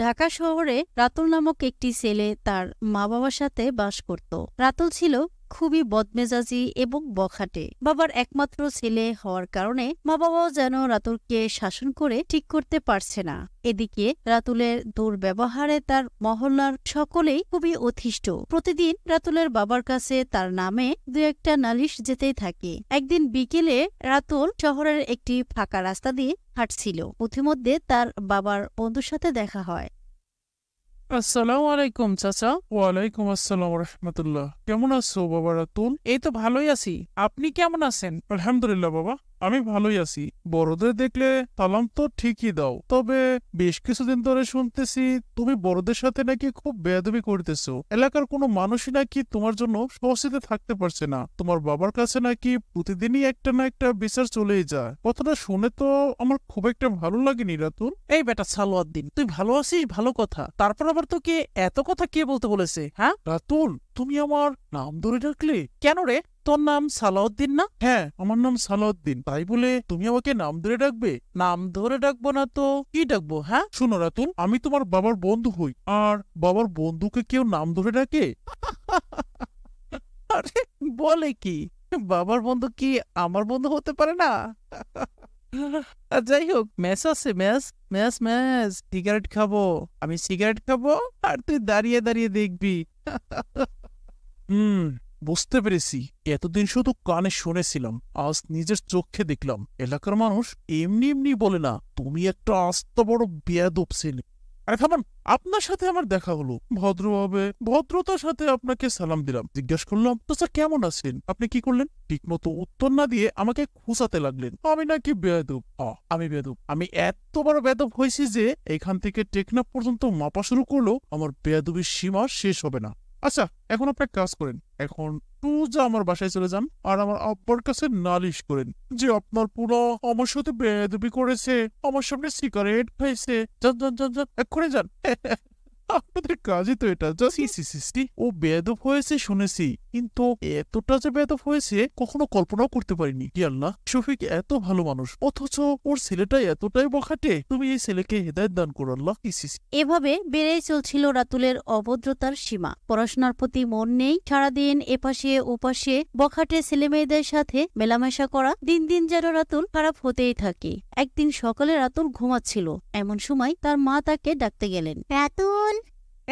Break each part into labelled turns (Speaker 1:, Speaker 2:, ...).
Speaker 1: ঢাকা শহরে রাতুল নামক একটি ছেলে তার মা-বাবার সাথে বাস করত। রাতুল ছিল খুবই বদমেজাজি এবং বখাটে। বাবার একমাত্র ছেলে হওয়ার কারণে মা-বাবাও যেন রাতুলকে শাসন করে ঠিক করতে পারছে না। এদিকে রাতুলের দুর্ব্যবহারে তার মহল্লার সকলেই খুবই অতিষ্ঠ। প্রতিদিন রাতুলের বাবার কাছে তার নামে দু একটা নালিশ যেতেই থাকে। একদিন বিকেলে রাতুল শহরের একটি ফাঁকা রাস্তা দিয়ে হাঁটছিল। পথিমধ্যে তার বাবার বন্ধুর সাথে দেখা হয়।
Speaker 2: আসসালামু আলাইকুম চাচা। ওয়ালাইকুম আসসালাম রহমতুল্লাহ। কেমন আছো বাবা রাতুল? এই তো ভালোই আছি, আপনি কেমন আছেন? আলহামদুলিল্লাহ বাবা, আমি ভালোই আছি। বড়দের দেখলে সালাম তো ঠিকই দাও, তবে বেশ কিছুদিন ধরে শুনতেছি তুমি বড়দের সাথে নাকি খুব বেয়াদবি করতেছো। এলাকার কোনো মানুষই নাকি তোমার জন্য স্বস্তিতে থাকতে পারছে না। তোমার বাবার কাছে নাকি প্রতিদিনই একটা না একটা বিচার চলেই যায়। কথাটা শুনে তো আমার খুব একটা ভালো লাগেনি রাতুল। এই বেটা সালোয়াদ্দিন, তুই ভালো আছিস ভালো কথা, তারপর আবার তোকে এত কথা কে বলতে বলেছে? হ্যাঁ রাতুল, তুমি আমার নাম ধরে ডাকলে কেন রে? তোর নাম সালাউদ্দিন না? হ্যাঁ, আমার নাম সালাউদ্দিন। তাই বলে তুমি আমাকে নাম ধরে ডাকবে? নাম ধরে ডাকবো না তো কি ডাকবো? হ্যাঁ শোনো রাতুল, আমি তোমার বাবার বন্ধু হই, আর বাবার বন্ধুকে কেউ নাম ধরে ডাকে? আরে বলে কি, বাবার বন্ধু কি আমার বন্ধু হতে পারে না? যাই হোক, ম্যাচ আছে, ম্যাচ ম্যাচ ম্যাচ সিগারেট খাবো, আমি সিগারেট খাবো আর তুই দাঁড়িয়ে দাঁড়িয়ে দেখবি। হুম, বুঝতে পেরেছি। এতদিন শুধু কানে শুনেছিলাম, আজ নিজের চোখে দেখলাম। এলাকার মানুষ এমনি এমনি বলে না, তুমি একটা আস্ত বড় বেয়াদব ছেলে। আরে থামান, আপনার সাথে আমার দেখা হলো, ভদ্রভাবে ভদ্রতার সাথে আপনাকে সালাম দিলাম, জিজ্ঞেস করলাম তো স্যার কেমন আছেন। আপনি কি করলেন? ঠিক মতো উত্তর না দিয়ে আমাকে খুঁচাতে লাগলেন আমি নাকি বেয়াদব। আমি বেয়াদব? আমি এত বড় বেয়াদব হয়েছি যে এখান থেকে টেকনাফ পর্যন্ত মাপা শুরু করলো আমার বেয়াদবির সীমা শেষ হবে না। আচ্ছা, এখন আপনি কাজ করেন, এখন সোজা আমার বাসায় চলে যান আর আমার আব্বার কাছে নালিশ করেন যে আপনার পুরো আমার সাথে বেয়াদবি করেছে, আমার সামনে সিগারেট খাইছে। যান যান যান যান, এক্ষুনি যান। আপনাদের কাজই তো এটা। ও বেয়াদব হয়েছে শুনেছি, কিন্তু এতটা যে বেয়াদব হয়েছে কখনো কল্পনাও করতে পারিনি। কি আল্লাহ, শফিক এত ভালো মানুষ, অথচ ওর ছেলেটা এতটাই বখাটে। তুমি এই ছেলেকে হেদায়েত দান করো আল্লাহ।
Speaker 1: এভাবে বেড়েই চলছিল রাতুলের অভদ্রতার সীমা। পড়াশোনার প্রতি মন নেই, সারাদিন এপাশে ওপাশে বখাটে ছেলেমেয়েদের সাথে মেলামেশা করা। দিন দিন যেন রাতুল খারাপ হতেই থাকে। একদিন সকালে রাতুল ঘুমাচ্ছিল, এমন সময় তার মা তাকে ডাকতে গেলেন।
Speaker 3: রাতুল,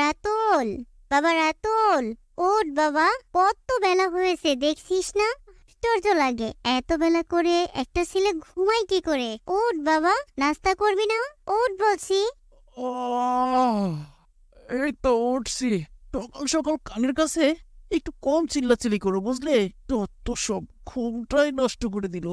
Speaker 3: রাতুল, বাবা রাতুল, ওঠ বাবা, কত বেলা হয়েছে দেখছিস না? আশ্চর্য লাগে, এত বেলা করে একটা ছেলে ঘুমায় কি করে? ওঠ বাবা, নাস্তা করবি না? ওঠ বলছি।
Speaker 2: এই তো উঠছি। সকাল সকাল কানের কাছে একটু কম চিল্লাচিল্লি করো বুঝলে, তো সব ঘুমটাই নষ্ট করে দিল।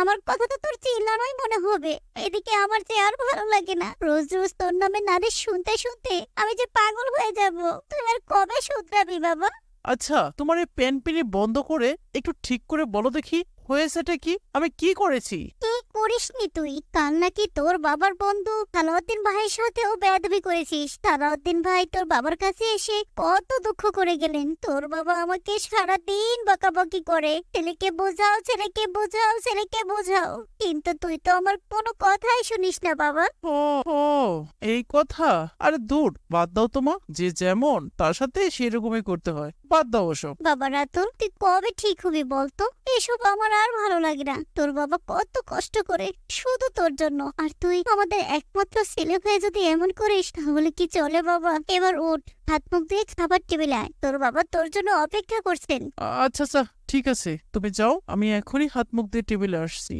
Speaker 3: আমার কথা তো তোর চিল্লানোই মনে হবে। এদিকে আমার যে আর ভালো লাগে না, রোজ রোজ তোর নামে নালিশ শুনতে শুনতে আমি যে পাগল হয়ে যাব। তুই আর কবে শুধরাবি বাবা?
Speaker 2: আচ্ছা, তোমার এই প্যানপিনি বন্ধ করে একটু ঠিক করে বলো দেখি, হয়েছেটা কি? আমি কি করেছি?
Speaker 3: কি করিসনি তুই? কাল নাকি তোর বাবার বন্ধু সালাউদ্দিন ভাইয়ের সাথেও বেয়াদবি করেছিস। সালাউদ্দিন ভাই তোর বাবার কাছে এসে কত দুঃখ করে গেলেন। তোর বাবা আমাকে সারাদিন বকাবকি করে, ছেলেকে বোঝাও, ছেলেকে বোঝাও, ছেলেকে বোঝাও, কিন্তু তুই তো আমার কোনো কথাই শুনিস না বাবা।
Speaker 2: ও এই কথা? আরে দূর, বাদ দাও তোমা, যে যেমন তার সাথে সেরকমই করতে হয়, বাদ দাও ওসব।
Speaker 3: বাবা রাতুল, তুই কবে ঠিক হবি বলতো? এসব আমার আর ভালো লাগে না। তোর বাবা কত কষ্ট করে শুধু তোর জন্য, আর তুই আমাদের একমাত্র ছেলে হয়ে যদি এমন করিস তাহলে কি চলে বাবা? এবার উঠ, হাত মুখ দিয়ে খাবার টেবিলে আয়, তোর বাবা তোর জন্য অপেক্ষা করছেন।
Speaker 2: আচ্ছা আচ্ছা, ঠিক আছে, তুমি যাও, আমি এখনই হাত মুখ দিয়ে টেবিলে আসছি।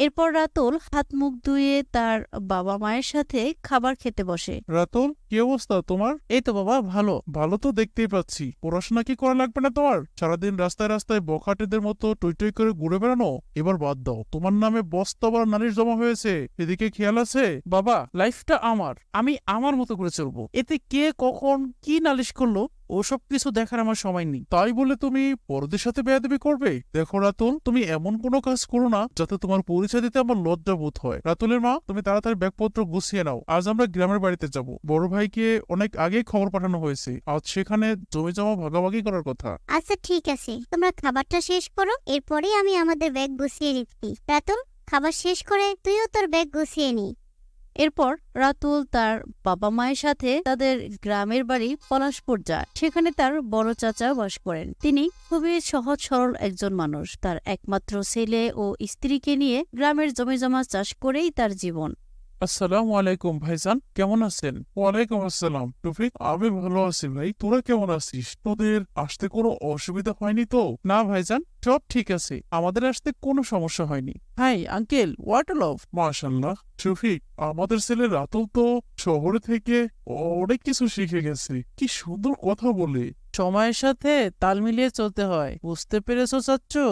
Speaker 1: এরপর রাতুল হাত মুখ ধুয়ে তার বাবা মায়ের সাথে খাবার খেতে বসে।
Speaker 4: রাতুল, কি অবস্থা তোমার?
Speaker 2: এই তো বাবা, ভালো।
Speaker 4: ভালো তো দেখতেই পাচ্ছি। পড়াশোনা কি করা লাগবে না তোমার? সারাদিন রাস্তায় রাস্তায় বখাটেদের মতো টই টই করে ঘুরে বেড়ানো এবার বাদ দাও। তোমার নামে বস্তা বড় নালিশ জমা হয়েছে, এদিকে খেয়াল আছে?
Speaker 2: বাবা, লাইফটা আমার, আমি আমার মতো করে চলবো। এতে কে কখন কি নালিশ করলো ওসব কিছু দেখার আমার সময় নেই।
Speaker 4: তাই বলে তুমি বড়দের সাথে বেয়াদবি করবে? দেখো রাতুল, তুমি এমন কোনো কাজ করো না যাতে তোমার পরিচয় দিতে আমার লজ্জা বোধ হয়। রাতুলের মা, তুমি তাড়াতাড়ি ব্যাগপত্র গুছিয়ে নাও, আজ আমরা গ্রামের বাড়িতে যাব। বড় ভাইকে অনেক আগেই খবর পাঠানো হয়েছে, আজ সেখানে জমি জমা ভাগাভাগি করার কথা।
Speaker 3: আচ্ছা ঠিক আছে, তোমরা খাবারটা শেষ করো, এরপরেই আমি আমাদের ব্যাগ গুছিয়ে নিচ্ছি। রাতুল, খাবার শেষ করে তুইও তোর ব্যাগ গুছিয়ে নি।
Speaker 1: এরপর রাতুল তার বাবা মায়ের সাথে তাদের গ্রামের বাড়ি পলাশপুর যায়। সেখানে তার বড় চাচা বাস করেন। তিনি খুবই সহজ সরল একজন মানুষ। তার একমাত্র ছেলে ও স্ত্রীকে নিয়ে গ্রামের জমিজমা চাষ করেই তার জীবন।
Speaker 2: আসসালামু আলাইকুম ভাইজান, কেমন আছেন? ওয়ালাইকুম আসসালাম টফিক, আমি ভালো আছি ভাই। তোরা কেমন আছিস? তোদের আসতে কোনো অসুবিধা হয়নি তো? না ভাইজান, সব ঠিক আছে, আমাদের আসতে কোনো সমস্যা হয়নি। হাই আঙ্কেল, হোয়াট লাভ। মাশাআল্লাহ টফিক, আমাদের ছেলে রাতুল তো শহরে থেকে অনেক কিছু শিখে গেছে। কি সুন্দর কথা বলে। সময়ের সাথে তাল মিলিয়ে চলতে হয়, বুঝতে পেরেছো চাচ্চু?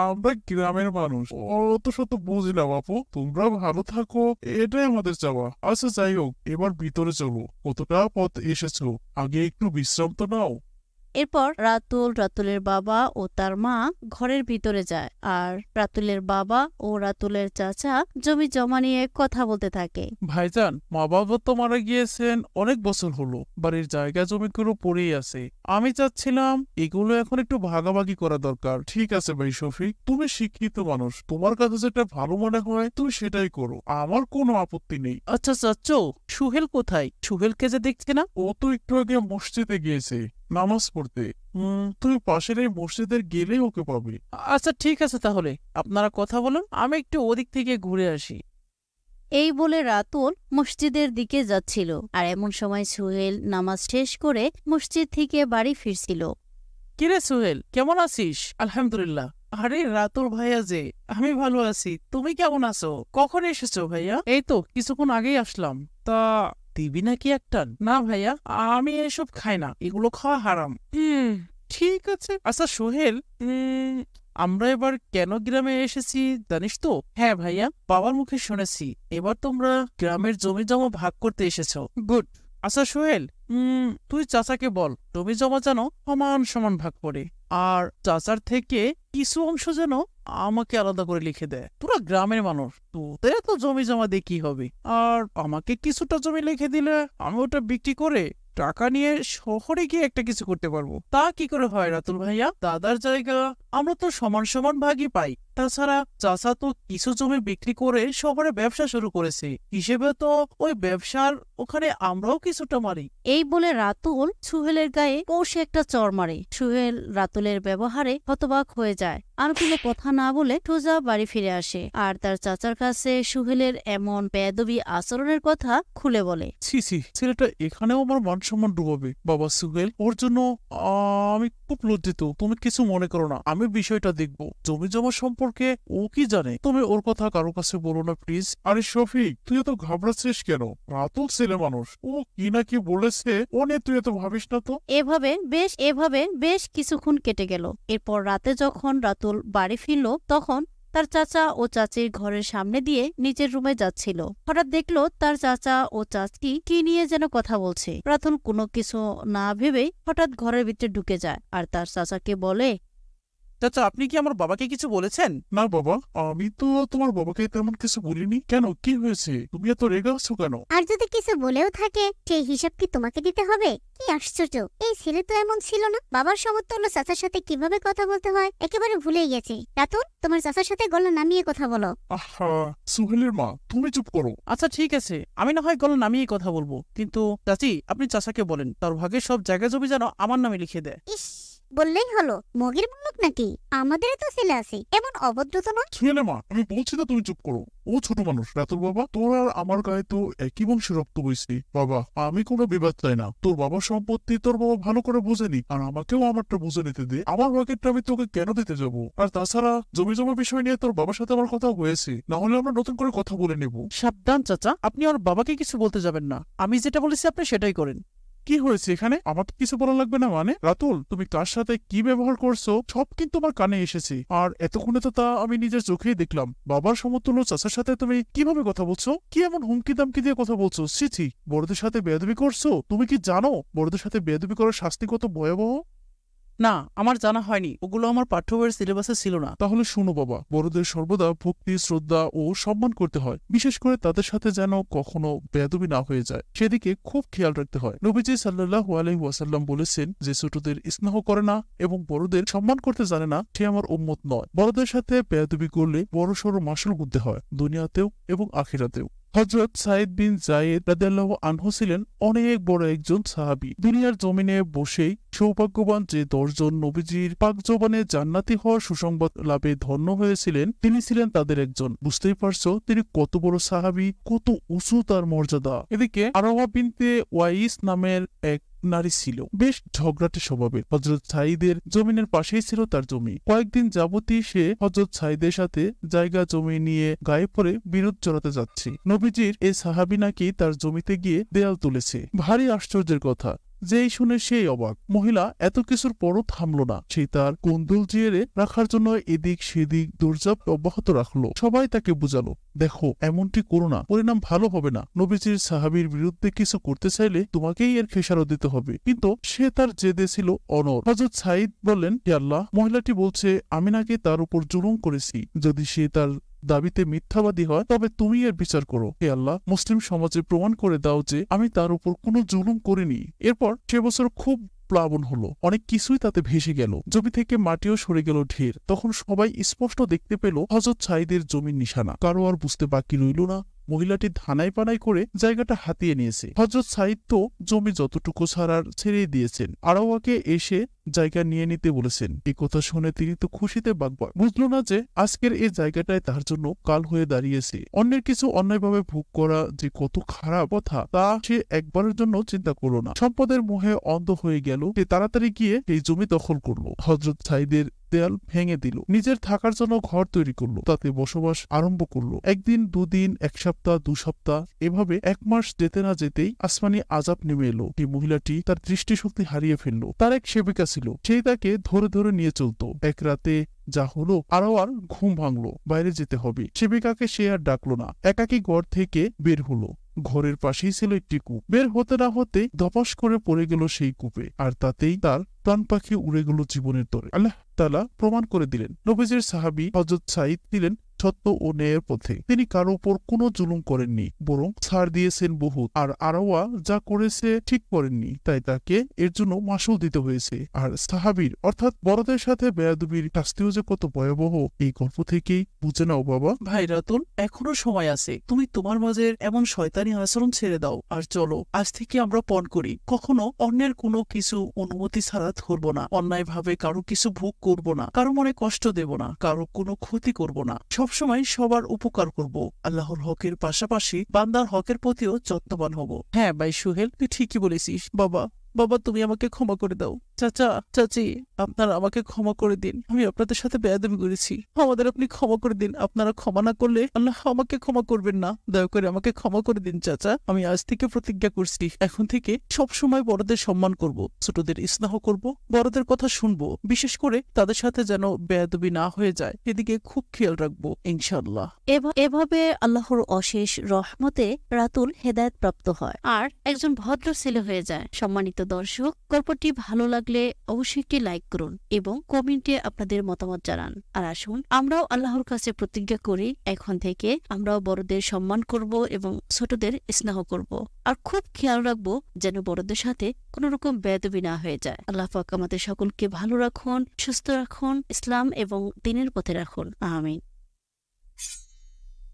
Speaker 2: আমরা গ্রামের মানুষ, অত শত বুঝি না বাপু। তোমরা ভালো থাকো, এটাই আমাদের চাওয়া। আচ্ছা যাই হোক, এবার ভিতরে চলো। কতটা পথ এসেছো, আগে একটু বিশ্রাম তো নাও।
Speaker 1: এরপর রাতুলের বাবা ও তার মা ঘরের ভিতরে যায়, আর রাতুলের বাবা ও রাতুলের চাচা জমি জমা নিয়ে কথা বলতে থাকে।
Speaker 2: ভাইজান, মা বাবা তো মারা গিয়েছেন অনেক বছর হলো, বাড়ির জায়গা জমিগুলো পড়েই আছে। আমি চাচ্ছিলাম এগুলো এখন একটু ভাগাভাগি করা দরকার। ঠিক আছে ভাই শফিক, তুমি শিক্ষিত মানুষ, তোমার কাছে যেটা ভালো মনে হয় তুমি সেটাই করো, আমার কোনো আপত্তি নেই। আচ্ছা চাচ্চু, সুহেল কোথায়? সুহেলকে যে দেখছে না। ও তো একটু আগে মসজিদে গিয়েছে নামাজ পড়তে। তুমি পাশের এই মসজিদের গেলেই ওকে পাবে। আচ্ছা ঠিক আছে, তাহলে আপনারা কথা বলুন, আমি একটু ওদিক থেকে ঘুরে আসি।
Speaker 1: এই বলে রাতুল মসজিদের দিকে যাচ্ছিল, আর এমন সময় সুহেল নামাজ শেষ করে মসজিদ থেকে বাড়ি ফিরছিল।
Speaker 2: কিরে সুহেল, কেমন আছিস? আলহামদুলিল্লাহ। আরে রাতুল ভাইয়া যে, আমি ভালো আছি, তুমি কেমন আছো? কখন এসেছো ভাইয়া? এই তো কিছুক্ষণ আগেই আসলাম। তা দিবি নাকি একটা? না ভাইয়া, আমি এসব খাই না, এগুলো খাওয়া হারাম। ঠিক আছে। আচ্ছা সোহেল, আমরা এবার কেন গ্রামে এসেছি জানিস তো? হ্যাঁ ভাইয়া, বাবার মুখে শুনেছি এবার তোমরা গ্রামের জমি জমা ভাগ করতে এসেছো। গুড। আচ্ছা সোহেল, তুই চাচাকে বল জমি জমা যেন সমান সমান ভাগ করে, আর চাচার থেকে কিছু অংশ যেন আমাকে আলাদা করে লিখে দেয়। তোরা গ্রামের মানুষ, তোদের তো জমি জমা দিয়ে কি হবে? আর আমাকে কিছুটা জমি লিখে দিলে আমি ওটা বিক্রি করে টাকা নিয়ে শহরে গিয়ে একটা কিছু করতে পারবো। তা কি করে হয় রাতুল ভাইয়া? দাদার জায়গা আমরা তো সমান সমান ভাগই পাই। তাছাড়া চাচা তো কিছু জমি বিক্রি করে শহরে ব্যবসা শুরু করেছে, হিসেবে তো ওই ব্যবসার ওখানে আমরাও কিছুটা মারি।
Speaker 1: এই বলে রাতুল সুহেলের গায়ে কষে একটা চড় মারে। সুহেল রাতুলের ব্যবহারে হতবাক হয়ে যায়, আর কোনো কথা না বলে সোজা বাড়ি ফিরে আসে, আর তার চাচার কাছে সুহেলের এমন বেয়াদবি আচরণের কথা খুলে বলে।
Speaker 2: ছি ছি, ছেলেটা এখানেও আমার মান সম্মান ডুবাবে। বাবা সুহেল, ওর জন্য আমি খুব লজ্জিত। তুমি কিছু মনে করো না, আমি বিষয়টা দেখবো। জমি জমা সম্পর্কে ও কি জানে, তুমি ওর কথা কারো কাছে বলো না প্লিজ। আরে শফিক, তুই এত ঘাবড়াচ্ছিস কেন? রাতুল ছেলে মানুষ, ও কি না কি বলেছে, ও নিয়ে তুই এত ভাবিস না তো।
Speaker 1: এভাবে বেশ কিছুক্ষণ কেটে গেল। এরপর রাতে যখন রাতুল বাড়ি ফিরল, তখন তার চাচা ও চাচির ঘরের সামনে দিয়ে নিজের রুমে যাচ্ছিল। হঠাৎ দেখলো তার চাচা ও চাচি কি নিয়ে যেন কথা বলছে। রাতুল কোনো কিছু না ভেবেই হঠাৎ ঘরের ভিতরে ঢুকে যায়, আর তার চাচাকে বলে,
Speaker 2: চাচা, আপনি কি আমার বাবাকে কিছু বলেছেন? না বাবা, আমি তো তোমার বাবাকে তেমন কিছু বলিনি। কেন, কি হয়েছে? তুমি এত রেগে আছো কেন?
Speaker 3: আর যদি কিছু বলেও থাকে সেই হিসাব কি তোমাকে দিতে হবে? কি আশ্চর্য, এই ছেলে তো এমন ছিল না। বাবার সমতুল্য চাচার সাথে কিভাবে কথা বলতে হয় একেবারে ভুলেই গেছে। রাতুল, তোমার চাচার সাথে গলা নামিয়ে কথা বলো।
Speaker 2: আহা, সুহেলের মা, তুমি চুপ করো। আচ্ছা ঠিক আছে, আমি না হয় গলা নামিয়ে কথা বলবো, কিন্তু চাচি আপনি চাচাকে বলেন তার ভাগের সব জায়গা জমি যেন আমার নামে লিখে দেয়।
Speaker 3: ইস, বললেই হলো, মগের মুলুক নাকি? আমাদের তো ছেলে আছে, এমন অভদ্র তো নয়।
Speaker 2: সুহেলের মা, আমি বলছি না তুমি চুপ করো। ও ছোট মানুষ। রাতুল বাবা, তোর আর আমার গায়ে তো একই বংশে রক্ত বইছি। বাবা, আমি কোনো বিবাদ চাই না। তোর বাবার সম্পত্তি তোর বাবা ভালো করে বুঝেনি, আর আমাকেও আমারটা বুঝে নিতে দে। আমার ভাগেরটা আমি তোকে কেন দিতে যাবো? আর তাছাড়া জমি জমা বিষয় নিয়ে তোর বাবার সাথে আমার কথা হয়েছে, না হলে আমরা নতুন করে কথা বলে নেব। সাবধান চাচা, আপনি আর বাবাকে কিছু বলতে যাবেন না। আমি যেটা বলেছি আপনি সেটাই করেন। কি হয়েছে এখানে? আমার কিছু বলা লাগবে না মানে? রাতুল, তুমি কার সাথে কি ব্যবহার করছো সব কিন্তু আমার কানে এসেছে, আর এতক্ষণে তো তা আমি নিজের চোখেই দেখলাম। বাবার সমতুল্য চাচার সাথে তুমি কিভাবে কথা বলছো? কি এমন হুমকি দামকি দিয়ে কথা বলছো? ছি, বড়দের সাথে বেয়াদবি করছো? তুমি কি জানো বড়দের সাথে বেয়াদবি করার শাস্তি কত ভয়াবহ? না, আমার জানা হয়নি, ওগুলো আমার পাঠ্য বইয়ের সিলেবাসে ছিল না। তাহলে শুনো বাবা, বড়দের সর্বদা ভক্তি, শ্রদ্ধা ও সম্মান করতে হয়। বিশেষ করে তাদের সাথে যেন কখনো বেয়াদবি না হয়ে যায়, সেদিকে খুব খেয়াল রাখতে হয়। নবীজি সাল্লাল্লাহু আলাইহি ওয়াসাল্লাম বলেছেন, যে ছোটদের স্নেহ করে না এবং বড়দের সম্মান করতে জানে না, সে আমার উম্মত নয়। বড়দের সাথে বেয়াদবি করলে বড় সড় মাসুল গুনতে হয়, দুনিয়াতেও এবং আখিরাতেও।
Speaker 4: হযরত সাইদ বিন যায়েদ রাদিয়াল্লাহু আনহু ছিলেন অনেক বড় একজন সাহাবী। দুনিয়ার জমিনে বসেই সৌভাগ্যবান যে 10 জন নবীজির পাক জবানে জান্নাতি হওয়ার সুসংবাদ লাভে ধন্য হয়েছিলেন, তিনি ছিলেন তাদের একজন। বুঝতেই পারছো তিনি কত বড় সাহাবী, কত উঁচু তার মর্যাদা। এদিকে আরওয়া বিনতে ওয়াইস নামের এক নারী ছিল, বেশ ঝগড়াটে স্বভাবের। হযরত সাইদের জমিনের পাশেই ছিল তার জমি। কয়েকদিন যাবতই সে হযরত সাইদের সাথে জায়গা জমি নিয়ে গায়ে পড়ে বিরোধ চড়াতে যাচ্ছে। নবীজির এই সাহাবী নাকি তার জমিতে গিয়ে দেয়াল তুলেছে। ভারী আশ্চর্যের কথা, যেই শুনে সেই অবাক। মহিলা এত কিছুর পরও থামল না। সে তার কুন্দুল জিয়েরে রাখার জন্য এদিক সেদিক দৌড়ঝাঁপ অব্যাহত রাখলো। সবাই তাকে বুঝালো, দেখো এমনটি করো না, পরিণাম ভালো হবে না। নবীজির সাহাবীর বিরুদ্ধে কিছু করতে চাইলে তোমাকেই এর খেসারত দিতে হবে। কিন্তু সে তার জেদে ছিল অনড়। হযরত সাইদ বললেন, হে আল্লাহ, মহিলাটি বলছে আমি নাকি তার উপর জুলুম করেছি। যদি সে তার দাবিতে মিথ্যাবাদী হয় তবে তুমি এর বিচার করো। হে আল্লাহ, মুসলিম সমাজে প্রমাণ করে দাও যে আমি তার উপর কোনো জুলুম করিনি। এরপর সে বছর খুব প্লাবন হলো, অনেক কিছুই তাতে ভেসে গেল। জমি থেকে মাটিও সরে গেল ঢের। তখন সবাই স্পষ্ট দেখতে পেল হযরত সাইদের জমির নিশানা। কারো আর বুঝতে বাকি রইল না মহিলাটি ধানাই পানাই করে জায়গাটা হাতিয়ে নিয়েছে। হযরত সাইদ তো জমি যতটুকু ছাড়ার ছেড়েই দিয়েছেন, আরওয়াকে এসে জায়গা নিয়ে নিতে বলেছেন। এই কথা শুনে তিনি তো খুশিতে বাগবাগ। বুঝলো না যে আজকের এই জায়গাটায় তার জন্য কাল হয়ে দাঁড়িয়েছে। অন্যের কিছু অন্যায়ভাবে ভোগ করা যে কত খারাপ কথা তা সে একবারের জন্য চিন্তা করলো না। সম্পদের মোহে অন্ধ হয়ে গেল। সে তাড়াতাড়ি গিয়ে এই জমি দখল করলো। হযরত সাইদের দেয়াল ভেঙে দিল, নিজের থাকার জন্য ঘর তৈরি করলো, তাতে বসবাস আরম্ভ করলো। একদিন, দুদিন, এক সপ্তাহ, 2 সপ্তাহ, এভাবে 1 মাস যেতে না যেতেই আসমানি আযাব নেমে এলো। এই মহিলাটি তার দৃষ্টিশক্তি হারিয়ে ফেললো। তার এক সেবিকা ছিল, সেই তাকে ধরে ধরে নিয়ে চলতো। এক রাতে যা হলো, আরওয়ার ঘুম ভাঙলো, বাইরে যেতে হবে। সেবিকাকে সে আর ডাকলো না, একাকী ঘর থেকে বের হলো। ঘরের পাশেই ছিল একটি কূপ। বের হতে না হতে ধপাস করে পড়ে গেল সেই কূপে, আর তাতেই তার প্রাণ পাখি উড়ে গেল জীবনের তরে। আল্লাহ তাআলা প্রমাণ করে দিলেন নবীজির সাহাবী হযরত সাইদ ছিলেন সত্য ও ন্যায়ের পথে। তিনি কারো উপর কোনো জুলুম করেননি, বরং ছাড় দিয়েছেন বহুত। আর আরওয়া যা করেছে ঠিক করেননি, তাই তাকে এর জন্য মাসুল দিতে হয়েছে। আর সাহাবীর অর্থাৎ বড়দের সাথে বেয়াদবির শাস্তিও যে কত ভয়াবহ, এই গল্প থেকেই বুঝে নাও বাবা।
Speaker 2: ভাই রাতুল, এখনো সময় আছে। তুমি তোমার মাঝে এমন শয়তানি আচরণ ছেড়ে দাও, আর চলো আজ থেকে আমরা পণ করি কখনো অন্যের কোনো কিছু অনুমতি ছাড়া ধরবো না, অন্যায় ভাবে কারো কিছু ভোগ করব না, কারো মনে কষ্ট দেব না, কারো কোনো ক্ষতি করব না, সবসময় সবার উপকার করব। আল্লাহর হকের পাশাপাশি বান্দার হকের প্রতিও যত্নবান হব। হ্যাঁ ভাই সুহেল, তুই ঠিকই বলেছিস। বাবা, বাবা তুমি আমাকে ক্ষমা করে দাও। চাচা, চাচি, আপনারা আমাকে ক্ষমা করে দিন। আমি আপনাদের সাথে বেয়াদবি করেছি, আমাদের আপনি ক্ষমা করে দিন। আপনারা ক্ষমা না করলে আল্লাহ আমাকে ক্ষমা করবেন না। দয়া করে আমাকে ক্ষমা করে দিন চাচা। আমি আজ থেকে প্রতিজ্ঞা করছি, এখন থেকে সব সময় বড়দের সম্মান করব, ছোটদের স্নেহ করব, বড়দের কথা শুনবো, বিশেষ করে তাদের সাথে যেন বেয়াদবি না হয়ে যায় এদিকে খুব খেয়াল রাখবো ইনশাআল্লাহ।
Speaker 1: এভাবে আল্লাহর অশেষ রহমতে রাতুল হেদায়েত প্রাপ্ত হয় আর একজন ভদ্র ছেলে হয়ে যায়। সম্মানিত দর্শক, গল্পটি ভালো লাগলে অবশ্যই একটি লাইক করুন এবং কমেন্টে আপনাদের মতামত জানান। আর আসুন আমরাও আল্লাহর কাছে প্রতিজ্ঞা করি, এখন থেকে আমরাও বড়দের সম্মান করব এবং ছোটদের স্নেহ করব, আর খুব খেয়াল রাখবো যেন বড়দের সাথে কোনো রকম বেয়াদবি না হয়ে যায়। আল্লাহ পাক আমাদের সকলকে ভালো রাখুন, সুস্থ রাখুন, ইসলাম এবং দ্বীনের পথে রাখুন। আমিন।